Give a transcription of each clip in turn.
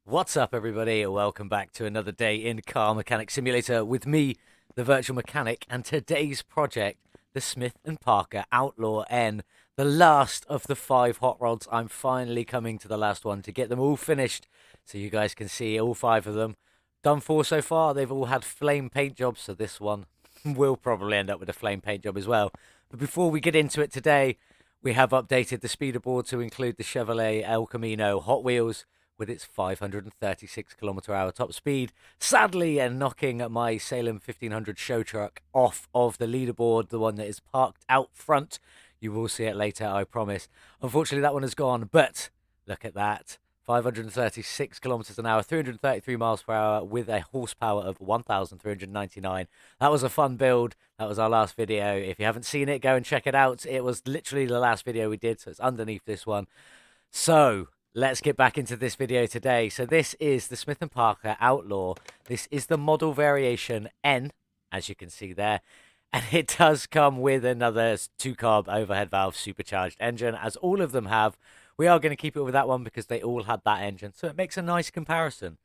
What's up, everybody? Welcome back to another day in Car Mechanic Simulator with me, the Virtual Mechanic, and today's project, the Smith Parker Outlaw N, the last of the 5 hot rods. I'm finally coming to the last one to get them all finished so you guys can see all 5 of them. Done 4 so far. They've all had flame paint jobs, so this one will probably end up with a flame paint job as well. But before we get into it today, we have updated the speeder board to include the Chevrolet El Camino Hot Wheels with its 536km/h top speed, sadly knocking my Salem 1500 show truck off of the leaderboard, the one that is parked out front. You will see it later, I promise. Unfortunately, that one has gone, but look at that. 536km/h, 333 miles per hour with a horsepower of 1,399. That was a fun build. That was our last video. If you haven't seen it, go and check it out. It was literally the last video we did, so it's underneath this one. So let's get back into this video today. So this is the Smith & Parker Outlaw. This is the model variation N, as you can see there. And it does come with another 2-carb overhead valve supercharged engine, as all of them have. We are going to keep it with that one because they all had that engine. So it makes a nice comparison.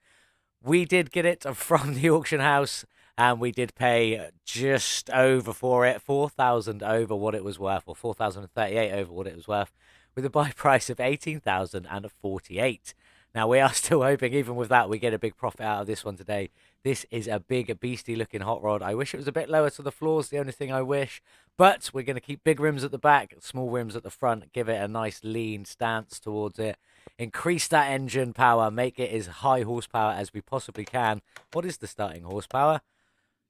We did get it from the auction house, and we did pay just over for it, 4,000 over what it was worth, or 4,038 over what it was worth, with a buy price of 18,048. Now, we are still hoping, even with that, we get a big profit out of this one today. This is a big, beastie-looking hot rod. I wish it was a bit lower to the floors, the only thing I wish. But we're going to keep big rims at the back, small rims at the front, give it a nice lean stance towards it. Increase that engine power, make it as high horsepower as we possibly can. What is the starting horsepower?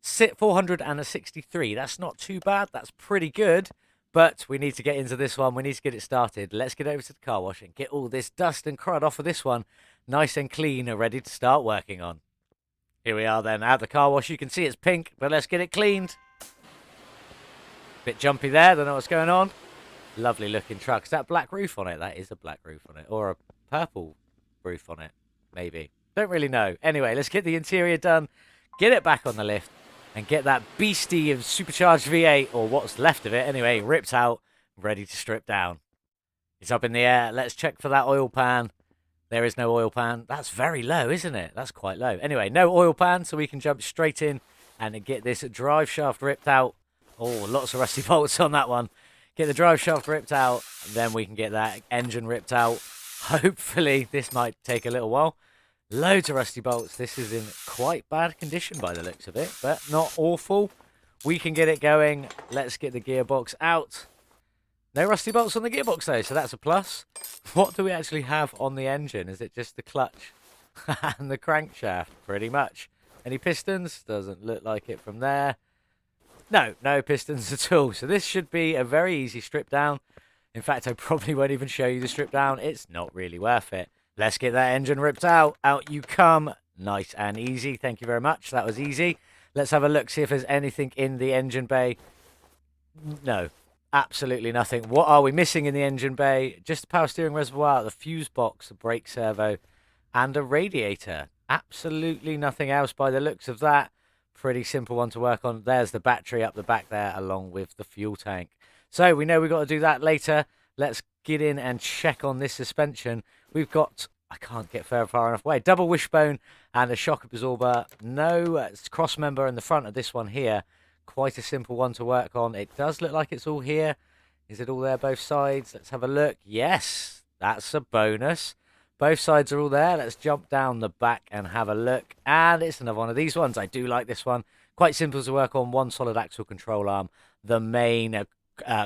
463. That's not too bad. That's pretty good. But we need to get into this one. We need to get it started. Let's get over to the car wash and get all this dust and crud off of this one nice and clean and ready to start working on. Here we are then at the car wash. You can see it's pink, but let's get it cleaned. Bit jumpy there. Don't know what's going on. Lovely looking truck. Is that black roof on it? That is a black roof on it. Or a purple roof on it. Maybe. Don't really know. Anyway, let's get the interior done. Get it back on the lift. And get that beastie of supercharged V8, or what's left of it anyway, ripped out, ready to strip down. It's up in the air. Let's check for that oil pan. There is no oil pan. That's very low, isn't it? That's quite low. Anyway, no oil pan, so we can jump straight in and get this drive shaft ripped out. Oh, lots of rusty bolts on that one. Get the drive shaft ripped out, then we can get that engine ripped out. Hopefully, this might take a little while. Loads of rusty bolts. This is in quite bad condition by the looks of it, but not awful. We can get it going. Let's get the gearbox out. No rusty bolts on the gearbox though, so that's a plus. What do we actually have on the engine? Is it just the clutch and the crankshaft? Pretty much. Any pistons? Doesn't look like it from there. No pistons at all. So this should be a very easy strip down. In fact, I probably won't even show you the strip down. It's not really worth it. Let's get that engine ripped out. Out you come. Nice and easy. Thank you very much. That was easy. Let's have a look, see if there's anything in the engine bay. No, absolutely nothing. What are we missing in the engine bay? Just the power steering reservoir, the fuse box, a brake servo, and a radiator. Absolutely nothing else by the looks of that. Pretty simple one to work on. There's the battery up the back there, along with the fuel tank. So we know we've got to do that later. Let's get in and check on this suspension. We've got, I can't get far enough away, double wishbone and a shock absorber. No cross member in the front of this one here. Quite a simple one to work on. It does look like it's all here. Is it all there both sides? Let's have a look. Yes, that's a bonus. Both sides are all there. Let's jump down the back and have a look. And it's another one of these ones. I do like this one. Quite simple to work on. One solid axle control arm. The main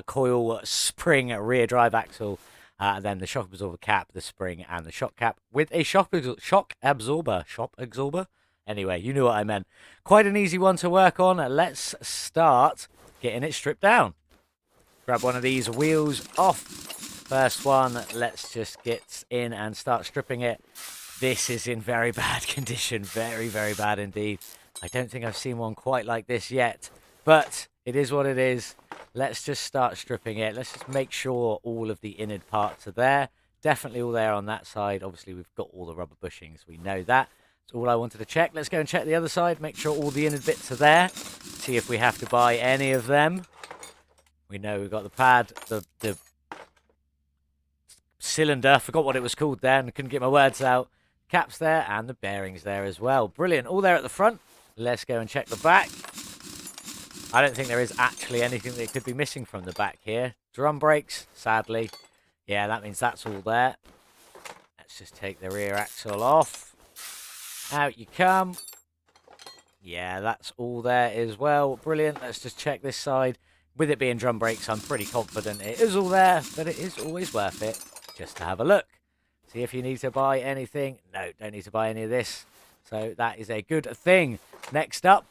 coil spring rear drive axle. Then the shock absorber cap, the spring, and the shock cap with a shock absorber. Anyway, you knew what I meant. Quite an easy one to work on. Let's start getting it stripped down. Grab one of these wheels off. First one, let's just get in and start stripping it. This is in very bad condition. Very, very bad indeed. I don't think I've seen one quite like this yet, but it is what it is. Let's just start stripping it. Let's just make sure all of the innard parts are there. Definitely all there on that side. Obviously, we've got all the rubber bushings. We know that. That's all I wanted to check. Let's go and check the other side. Make sure all the innard bits are there. See if we have to buy any of them. We know we've got the pad, the cylinder. Forgot what it was called then. Couldn't get my words out. caps there, and the bearings there as well. Brilliant. All there at the front. Let's go and check the back. I don't think there is actually anything that could be missing from the back here. Drum brakes, sadly. Yeah, that means that's all there. Let's just take the rear axle off. Out you come. Yeah, that's all there as well. Brilliant. Let's just check this side. With it being drum brakes, I'm pretty confident it is all there, but it is always worth it just to have a look. See if you need to buy anything. No, don't need to buy any of this. So that is a good thing. Next up,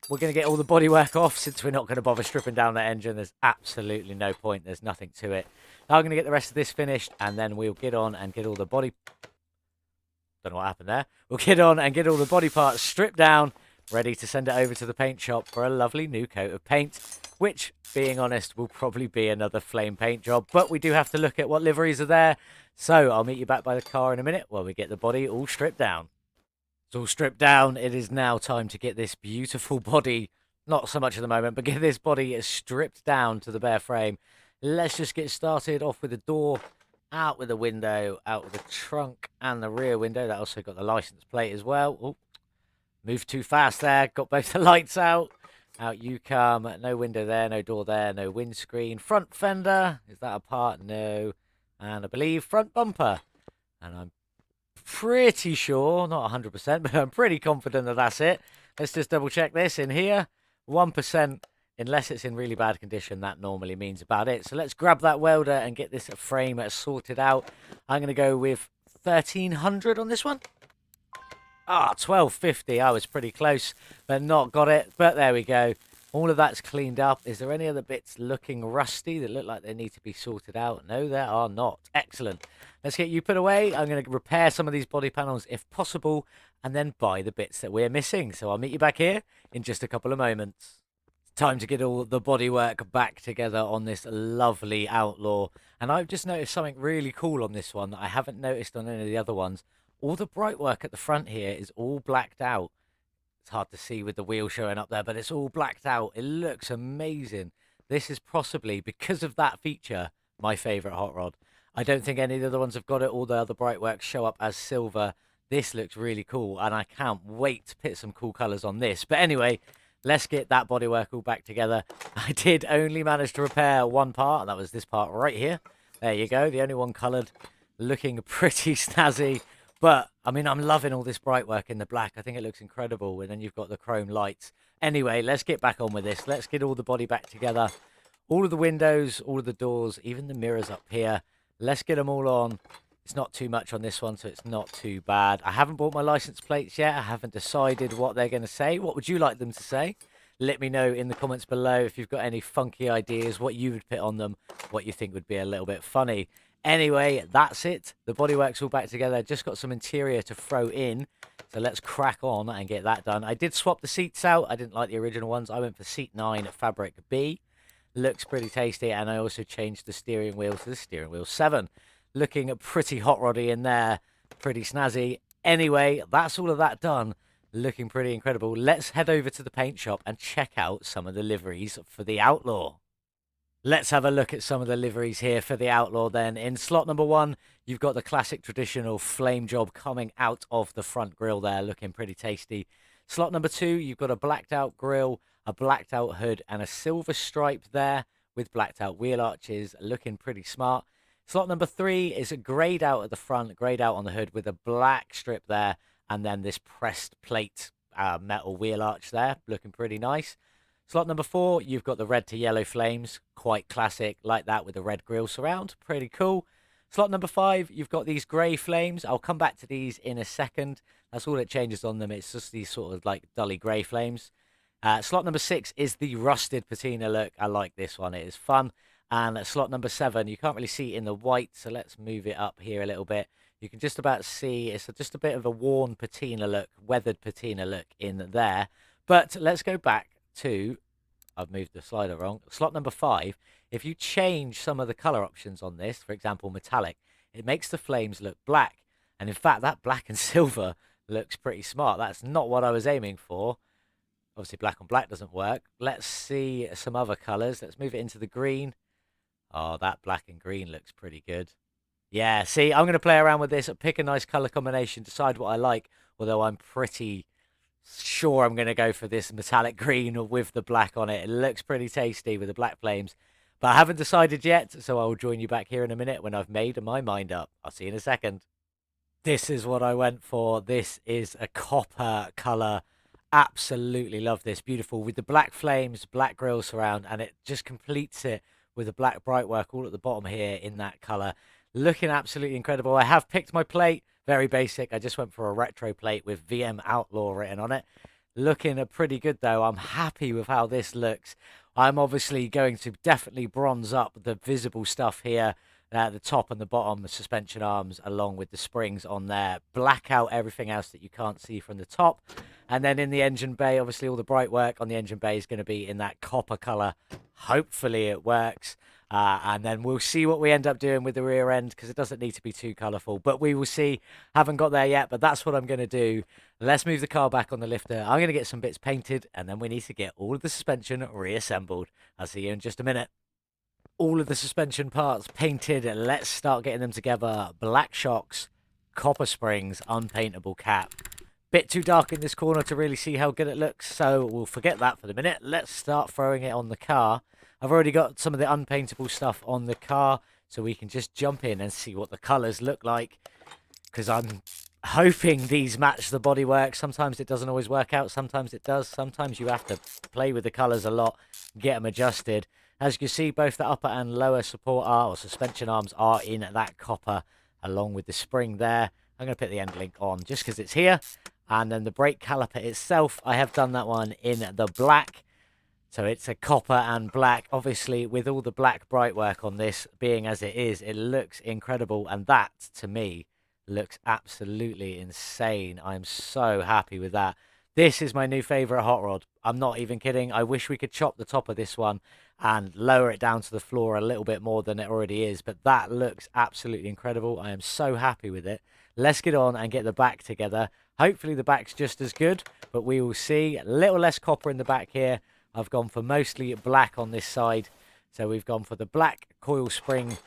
we're going to get all the bodywork off since we're not going to bother stripping down that engine. There's absolutely no point. There's nothing to it. Now I'm going to get the rest of this finished, and then we'll get on and get all the body... Don't know what happened there. We'll get on and get all the body parts stripped down, ready to send it over to the paint shop for a lovely new coat of paint, which, being honest, will probably be another flame paint job. But we do have to look at what liveries are there. So I'll meet you back by the car in a minute while we get the body all stripped down. It's all stripped down. It is now time to get this beautiful body, not so much at the moment, but get this body stripped down to the bare frame. Let's just get started off with the door, out with the window, out with the trunk and the rear window. That also got the license plate as well. Oh, moved too fast there. Got both the lights out. Out you come. No window there, no door there, no windscreen. Front fender. Is that apart? No. And I believe front bumper. And I'm pretty sure, not 100%, but I'm pretty confident that that's it. Let's just double check this in here. 1%, unless it's in really bad condition, that normally means about it. So let's grab that welder and get this frame sorted out. I'm going to go with 1300 on this one. Ah, 1250. I was pretty close, but not got it. But there we go. All of that's cleaned up. Is there any other bits looking rusty that look like they need to be sorted out? No, there are not. Excellent. Let's get you put away. I'm going to repair some of these body panels if possible, and then buy the bits that we're missing. So I'll meet you back here in just a couple of moments. It's time to get all the bodywork back together on this lovely Outlaw. And I've just noticed something really cool on this one that I haven't noticed on any of the other ones. All the bright work at the front here is all blacked out. It's hard to see with the wheel showing up there, but it's all blacked out. It looks amazing. This is possibly, because of that feature, my favourite hot rod. I don't think any of the other ones have got it. All the other bright works show up as silver. This looks really cool, and I can't wait to put some cool colours on this. But anyway, let's get that bodywork all back together. I did only manage to repair one part, and that was this part right here. There you go, the only one coloured, looking pretty snazzy. But, I mean, I'm loving all this bright work in the black. I think it looks incredible. And then you've got the chrome lights. Anyway, let's get back on with this. Let's get all the body back together. All of the windows, all of the doors, even the mirrors up here. Let's get them all on. It's not too much on this one, so it's not too bad. I haven't bought my license plates yet. I haven't decided what they're going to say. What would you like them to say? Let me know in the comments below if you've got any funky ideas, what you would put on them, what you think would be a little bit funny. Anyway, that's it. The bodywork's all back together. Just got some interior to throw in. So let's crack on and get that done. I did swap the seats out. I didn't like the original ones. I went for seat 9 fabric B. Looks pretty tasty. And I also changed the steering wheel to the steering wheel 7. Looking pretty hot roddy in there. Pretty snazzy. Anyway, that's all of that done. Looking pretty incredible. Let's head over to the paint shop and check out some of the liveries for the Outlaw. Let's have a look at some of the liveries here for the Outlaw then. In slot number 1, you've got the classic traditional flame job coming out of the front grille there, looking pretty tasty. Slot number 2, you've got a blacked out grille, a blacked out hood, and a silver stripe there with blacked out wheel arches, looking pretty smart. Slot number 3 is a greyed out at the front, greyed out on the hood with a black strip there, and then this pressed plate metal wheel arch there, looking pretty nice. Slot number 4, you've got the red to yellow flames, quite classic, like that with the red grille surround, pretty cool. Slot number 5, you've got these grey flames. I'll come back to these in a second. That's all it changes on them. It's just these sort of like dully grey flames. Slot number 6 is the rusted patina look. I like this one. It is fun. And slot number 7, you can't really see it in the white, so let's move it up here a little bit. You can just about see it's just a bit of a worn patina look, weathered patina look in there. But let's go back to, I've moved the slider wrong, slot number 5. If you change some of the color options on this, for example metallic, it makes the flames look black, and in fact that black and silver looks pretty smart. That's not what I was aiming for. Obviously black on black doesn't work. Let's see some other colors. Let's move it into the green. Oh, that black and green looks pretty good. Yeah, see, I'm going to play around with this, pick a nice color combination, decide what I like, although I'm pretty sure I'm going to go for this metallic green with the black on it. It looks pretty tasty with the black flames, but I haven't decided yet, so I will join you back here in a minute when I've made my mind up. I'll see you in a second. This is what I went for. This is a copper color. Absolutely love this. Beautiful with the black flames, black grill surround, and it just completes it with the black bright work all at the bottom here in that color. Looking absolutely incredible. I have picked my plate. Very basic. I just went for a retro plate with VM Outlaw written on it. Looking pretty good though. I'm happy with how this looks. I'm obviously going to definitely bronze up the visible stuff here at the top and the bottom, the suspension arms, along with the springs on there. Black out everything else that you can't see from the top. And then in the engine bay, obviously all the bright work on the engine bay is going to be in that copper color. Hopefully it works. And then we'll see what we end up doing with the rear end because it doesn't need to be too colourful. But we will see. Haven't got there yet, but that's what I'm going to do. Let's move the car back on the lifter. I'm going to get some bits painted, and then we need to get all of the suspension reassembled. I'll see you in just a minute. All of the suspension parts painted. Let's start getting them together. Black shocks, copper springs, unpaintable cap. Bit too dark in this corner to really see how good it looks, so we'll forget that for the minute. Let's start throwing it on the car. I've already got some of the unpaintable stuff on the car, so we can just jump in and see what the colours look like, because I'm hoping these match the bodywork. Sometimes it doesn't always work out, sometimes it does. Sometimes you have to play with the colours a lot, get them adjusted. As you can see, both the upper and lower support or suspension arms are in that copper, along with the spring there. I'm going to put the end link on just because it's here. And then the brake caliper itself, I have done that one in the black. So it's a copper and black. Obviously, with all the black bright work on this being as it is, it looks incredible. And that, to me, looks absolutely insane. I'm so happy with that. This is my new favorite hot rod. I'm not even kidding. I wish we could chop the top of this one and lower it down to the floor a little bit more than it already is. But that looks absolutely incredible. I am so happy with it. Let's get on and get the back together. Hopefully the back's just as good, but we will see. A little less copper in the back here. I've gone for mostly black on this side. So we've gone for the black coil spring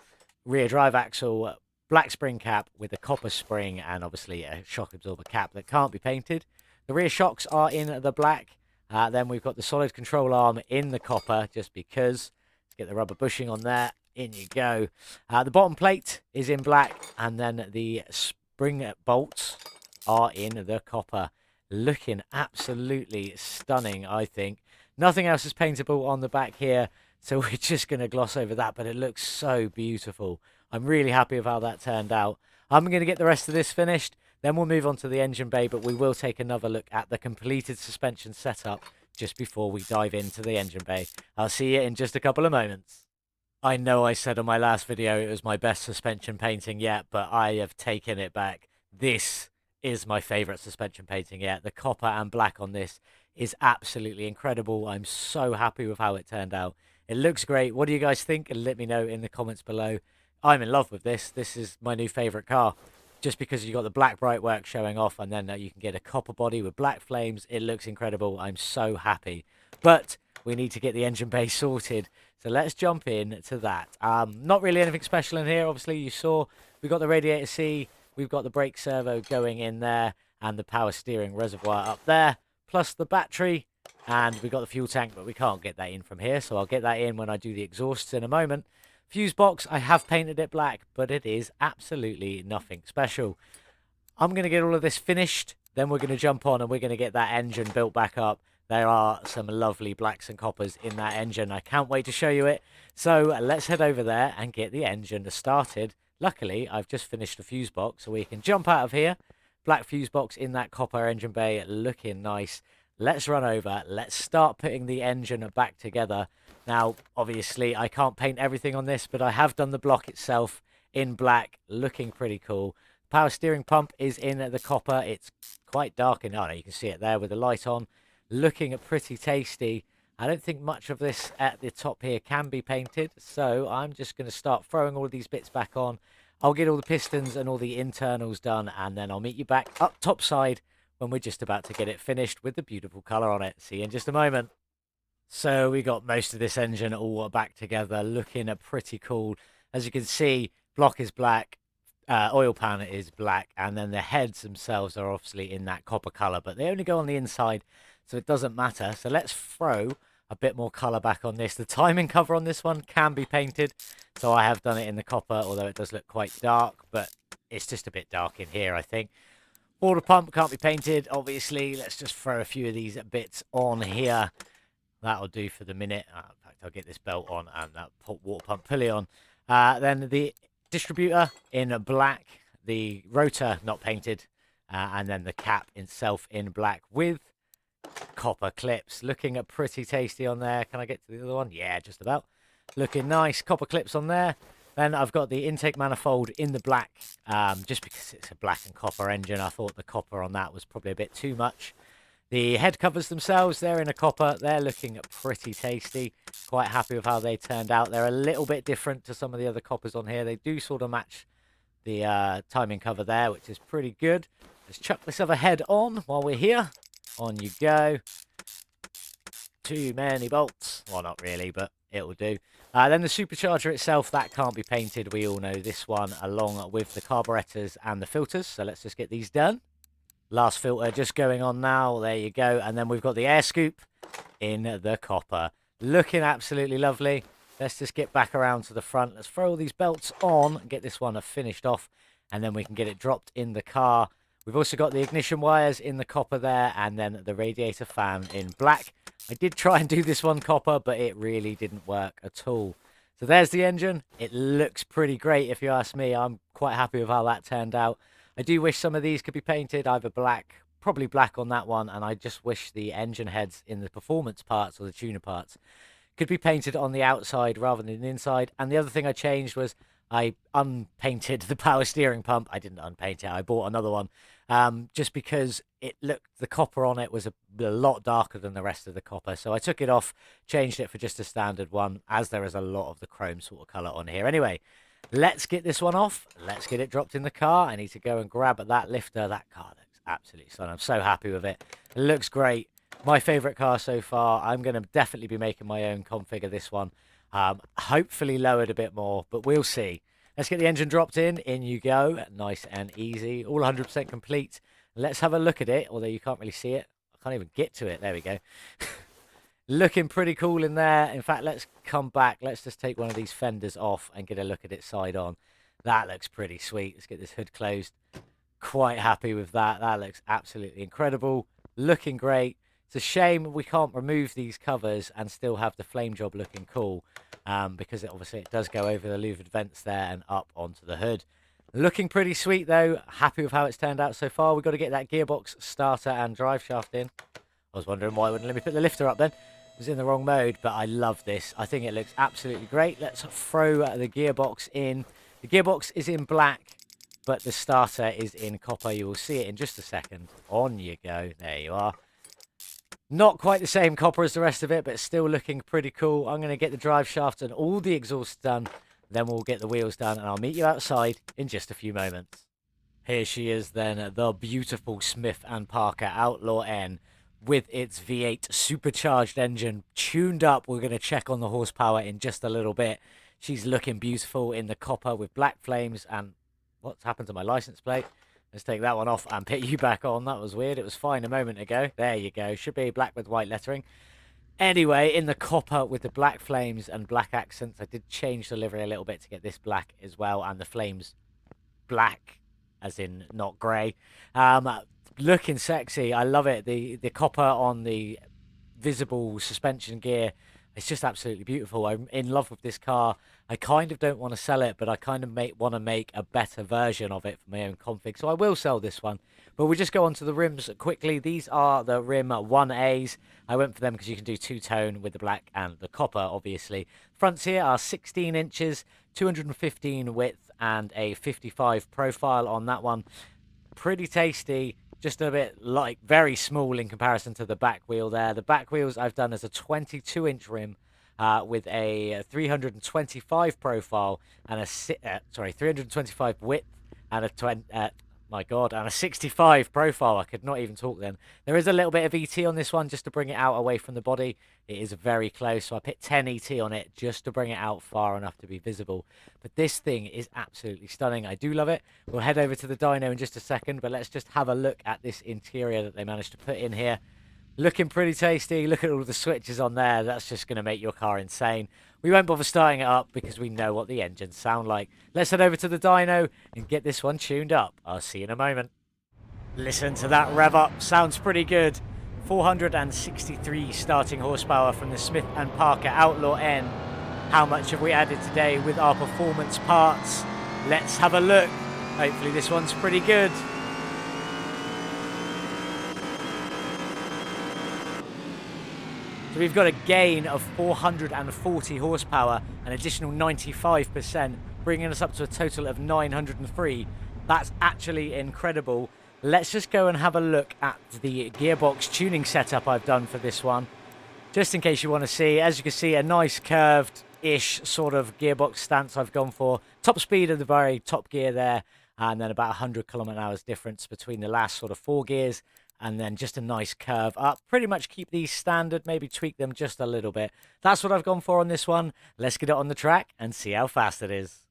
rear drive axle, black spring cap with a copper spring, and obviously a shock absorber cap that can't be painted. The rear shocks are in the black. Then we've got the solid control arm in the copper, just because. Let's get the rubber bushing on there. In you go. The bottom plate is in black, and then the spring bolts are in the copper. Looking absolutely stunning, I think. Nothing else is paintable on the back here, so we're just going to gloss over that, but it looks so beautiful. I'm really happy with how that turned out. I'm going to get the rest of this finished, then we'll move on to the engine bay, but we will take another look at the completed suspension setup just before we dive into the engine bay. I'll see you in just a couple of moments. I know I said on my last video it was my best suspension painting yet, but I have taken it back. This is my favourite suspension painting yet. The copper and black on this is absolutely incredible. I'm so happy with how it turned out. It looks great. What do you guys think? And let me know in the comments below. I'm in love with this. This is my new favourite car. Just because you got the black bright work showing off, and then you can get a copper body with black flames. It looks incredible. I'm so happy. But we need to get the engine bay sorted. So let's jump in to that. Not really anything special in here. Obviously, you saw we got the radiator C. We've got the brake servo going in there, and the power steering reservoir up there, plus the battery, and we got the fuel tank, but we can't get that in from here, so I'll get that in when I do the exhausts in a moment. Fuse box, I have painted it black, but it is absolutely nothing special. I'm going to get all of this finished, then we're going to jump on and we're going to get that engine built back up. There are some lovely blacks and coppers in that engine. I can't wait to show you it. So let's head over there and get the engine started. Luckily, I've just finished the fuse box, so we can jump out of here. Black fuse box in that copper engine bay, looking nice. Let's run over. Let's start putting the engine back together. Now, obviously, I can't paint everything on this, but I have done the block itself in black, looking pretty cool. Power steering pump is in the copper. It's quite dark in there. You can see it there with the light on. Looking pretty tasty. I don't think much of this at the top here can be painted, so I'm just going to start throwing all of these bits back on. I'll get all the pistons and all the internals done, and then I'll meet you back up top side when we're just about to get it finished with the beautiful colour on it. See you in just a moment. So we got most of this engine all back together, looking pretty cool. As you can see, block is black, oil pan is black, and then the heads themselves are obviously in that copper color, but they only go on the inside, so it doesn't matter. So let's throw a bit more color back on this. The timing cover on this one can be painted, so I have done it in the copper, although it does look quite dark, but it's just a bit dark in here, I think. Water pump can't be painted, obviously. Let's just throw a few of these bits on here. That'll do for the minute. In fact, I'll get this belt on and that water pump pulley on. Then the distributor in black, the rotor not painted, and then the cap itself in black with copper clips. Looking pretty tasty on there. Can I get to the other one? Yeah, just about. Looking nice. Copper clips on there. Then I've got the intake manifold in the black, just because it's a black and copper engine. I thought the copper on that was probably a bit too much. The head covers themselves, they're in a copper. They're looking pretty tasty. Quite happy with how they turned out. They're a little bit different to some of the other coppers on here. They do sort of match the timing cover there, which is pretty good. Let's chuck this other head on while we're here. On you go. Too many bolts. Well, not really, but it'll do. Then the supercharger itself, that can't be painted. We all know this one, along with the carburetors and the filters. So let's just get these done. Last filter just going on now. There you go. And then we've got the air scoop in the copper. Looking absolutely lovely. Let's just get back around to the front. Let's throw all these belts on and get this one finished off. And then we can get it dropped in the car. We've also got the ignition wires in the copper there. And then the radiator fan in black. I did try and do this one copper, but it really didn't work at all. So there's the engine. It looks pretty great if you ask me. I'm quite happy with how that turned out. I do wish some of these could be painted either black, probably black on that one, and I just wish the engine heads in the performance parts or the tuner parts could be painted on the outside rather than the inside. And the other thing I changed was I unpainted the power steering pump. I didn't unpaint it. I bought another one just because it looked, the copper on it was a lot darker than the rest of the copper. So I took it off, changed it for just a standard one, as there is a lot of the chrome sort of color on here. Anyway, let's get this one off. Let's get it dropped in the car. I need to go and grab that lifter. That car looks absolutely stunning. I'm so happy with it. It looks great. My favorite car so far. I'm going to definitely be making my own config of this one. Hopefully lowered a bit more, but we'll see. Let's get the engine dropped in. In you go. Nice and easy. All 100% complete. Let's have a look at it, although you can't really see it. I can't even get to it. There we go. Looking pretty cool in there. In fact, let's come back. Let's just take one of these fenders off and get a look at it side on. That looks pretty sweet. Let's get this hood closed. Quite happy with that. That looks absolutely incredible. Looking great. It's a shame we can't remove these covers and still have the flame job looking cool, because obviously it does go over the louvered vents there and up onto the hood. Looking pretty sweet though. Happy with how it's turned out so far. We've got to get that gearbox, starter and drive shaft in. I was wondering why it wouldn't let me put the lifter up then. It was in the wrong mode, but I love this. I think it looks absolutely great. Let's throw the gearbox in. The gearbox is in black, but the starter is in copper. You will see it in just a second. On you go. There you are. Not quite the same copper as the rest of it, but still looking pretty cool. I'm going to get the drive shaft and all the exhaust done. Then we'll get the wheels done, and I'll meet you outside in just a few moments. Here she is then, the beautiful Smith Parker Outlaw N. With its V8 supercharged engine tuned up. We're going to check on the horsepower in just a little bit. She's looking beautiful in the copper with black flames. And what's happened to my license plate? Let's take that one off and put you back on. That was weird. It was fine a moment ago. There you go. Should be black with white lettering. Anyway, in the copper with the black flames and black accents, I did change the livery a little bit to get this black as well. And the flames black, as in not grey. Looking sexy. I love it. The copper on the visible suspension gear, it's just absolutely beautiful. I'm in love with this car. I kind of don't want to sell it, but I kind of want to make a better version of it for my own config. So I will sell this one. But we'll just go on to the rims quickly. These are the rim 1As. I went for them because you can do two-tone with the black and the copper, obviously. Fronts here are 16 inches, 215 width, and a 55 profile on that one. Pretty tasty. Just a bit like very small in comparison to the back wheel there. The back wheels I've done as a 22-inch rim with a 325 profile and a 325 width and a My God, and a 65 profile. I could not even talk then. There is a little bit of ET on this one just to bring it out away from the body. It is very close, so I put 10 ET on it just to bring it out far enough to be visible. But this thing is absolutely stunning. I do love it. We'll head over to the dyno in just a second, but let's just have a look at this interior that they managed to put in here. Looking pretty tasty. Look at all the switches on there. That's just going to make your car insane. We won't bother starting it up because we know what the engines sound like. Let's head over to the dyno and get this one tuned up. I'll see you in a moment. Listen to that rev up. Sounds pretty good. 463 starting horsepower from the Smith Parker Outlaw N. How much have we added today with our performance parts? Let's have a look. Hopefully this one's pretty good. So we've got a gain of 440 horsepower, an additional 95%, bringing us up to a total of 903. That's actually incredible. Let's just go and have a look at the gearbox tuning setup I've done for this one. Just in case you want to see, as you can see, a nice curved-ish sort of gearbox stance I've gone for. Top speed of the very top gear there, and then about 100 km/h difference between the last sort of 4 gears. And then just a nice curve up. Pretty much keep these standard, maybe tweak them just a little bit. That's what I've gone for on this one. Let's get it on the track and see how fast it is.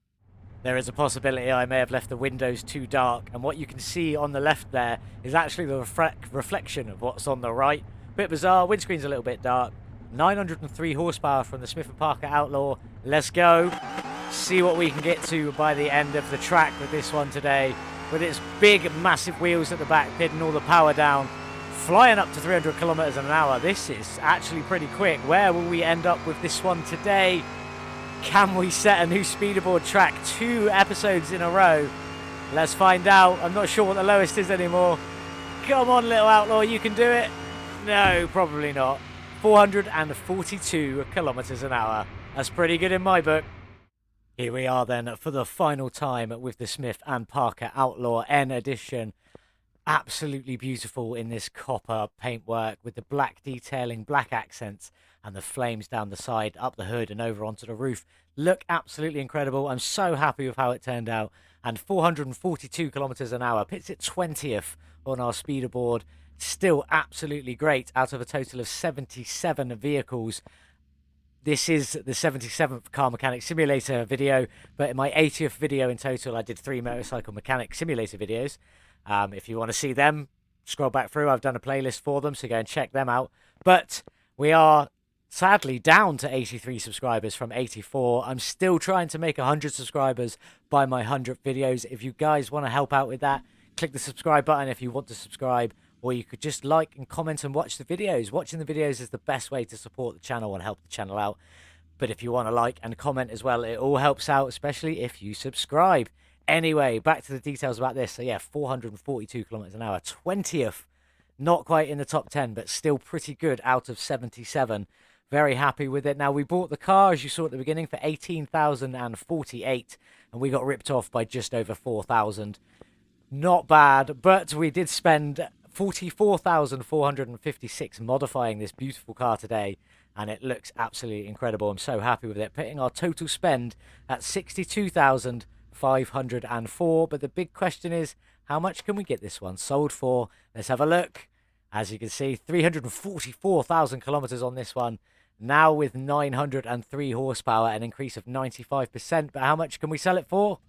There is a possibility I may have left the windows too dark, and what you can see on the left there is actually the reflection of what's on the right. Bit bizarre, windscreen's a little bit dark. 903 horsepower from the Smith Parker Outlaw. Let's go. See what we can get to by the end of the track with this one today. With its big, massive wheels at the back, pitting all the power down, flying up to 300 km/h. This is actually pretty quick. Where will we end up with this one today? Can we set a new speederboard track 2 episodes in a row? Let's find out. I'm not sure what the lowest is anymore. Come on, little outlaw, you can do it. No, probably not. 442 km/h. That's pretty good in my book. Here we are then for the final time with the Smith Parker Outlaw N edition. Absolutely beautiful in this copper paintwork with the black detailing, black accents, and the flames down the side, up the hood and over onto the roof. Look absolutely incredible. I'm so happy with how it turned out. And 442 km/h pits it 20th on our speederboard. Still absolutely great out of a total of 77 vehicles. This is the 77th Car Mechanic Simulator video, but in my 80th video in total, I did 3 Motorcycle Mechanic Simulator videos. If you want to see them, scroll back through. I've done a playlist for them, so go and check them out. But we are sadly down to 83 subscribers from 84. I'm still trying to make 100 subscribers by my 100th videos. If you guys want to help out with that, click the subscribe button if you want to subscribe. Or you could just like and comment and watch the videos. Watching the videos is the best way to support the channel and help the channel out. But if you want to like and comment as well, it all helps out, especially if you subscribe. Anyway, back to the details about this. So yeah, 442 km/h, 20th. Not quite in the top 10, but still pretty good out of 77. Very happy with it. Now, we bought the car, as you saw at the beginning, for 18,048, and we got ripped off by just over 4,000. Not bad, but we did spend 44,456 modifying this beautiful car today, and it looks absolutely incredible. I'm so happy with it, putting our total spend at 62,504. But the big question is, how much can we get this one sold for? Let's have a look. As you can see, 344,000 kilometers on this one, now with 903 horsepower, an increase of 95%. But how much can we sell it for?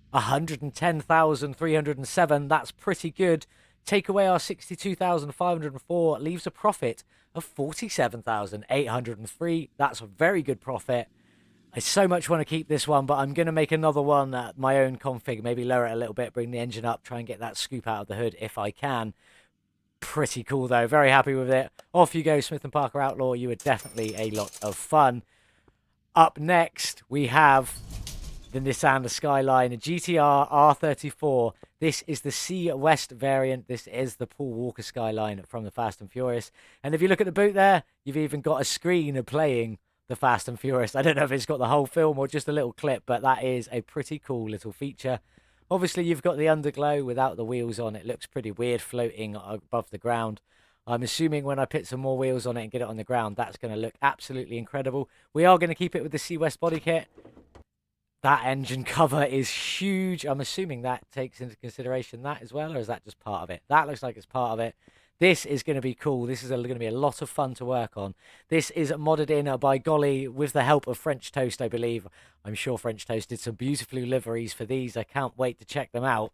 110,307. That's pretty good. Take away our 62,504, leaves a profit of 47,803. That's a very good profit. I so much want to keep this one, but I'm going to make another one at my own config, maybe lower it a little bit, bring the engine up, try and get that scoop out of the hood if I can. Pretty cool, though. Very happy with it. Off you go, Smith Parker Outlaw. You were definitely a lot of fun. Up next, we have the Nissan Skyline GTR R34. This is the C West variant. This is the Paul Walker Skyline from the Fast and Furious. And if you look at the boot there, you've even got a screen playing the Fast and Furious. I don't know if it's got the whole film or just a little clip, but that is a pretty cool little feature. Obviously, you've got the underglow without the wheels on. It looks pretty weird floating above the ground. I'm assuming when I put some more wheels on it and get it on the ground, that's going to look absolutely incredible. We are going to keep it with the C West body kit. That engine cover is huge. I'm assuming that takes into consideration that as well, or is that just part of it? That looks like it's part of it. This is going to be cool. This is going to be a lot of fun to work on. This is modded in by golly with the help of French Toast, I believe. I'm sure French Toast did some beautiful liveries for these. I can't wait to check them out.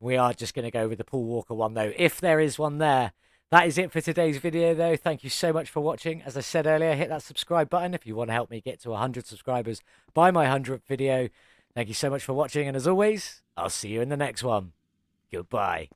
We are just going to go with the Paul Walker one, though, if there is one there. That is it for today's video, though. Thank you so much for watching. As I said earlier, hit that subscribe button if you want to help me get to 100 subscribers by my 100th video. Thank you so much for watching, and as always, I'll see you in the next one. Goodbye.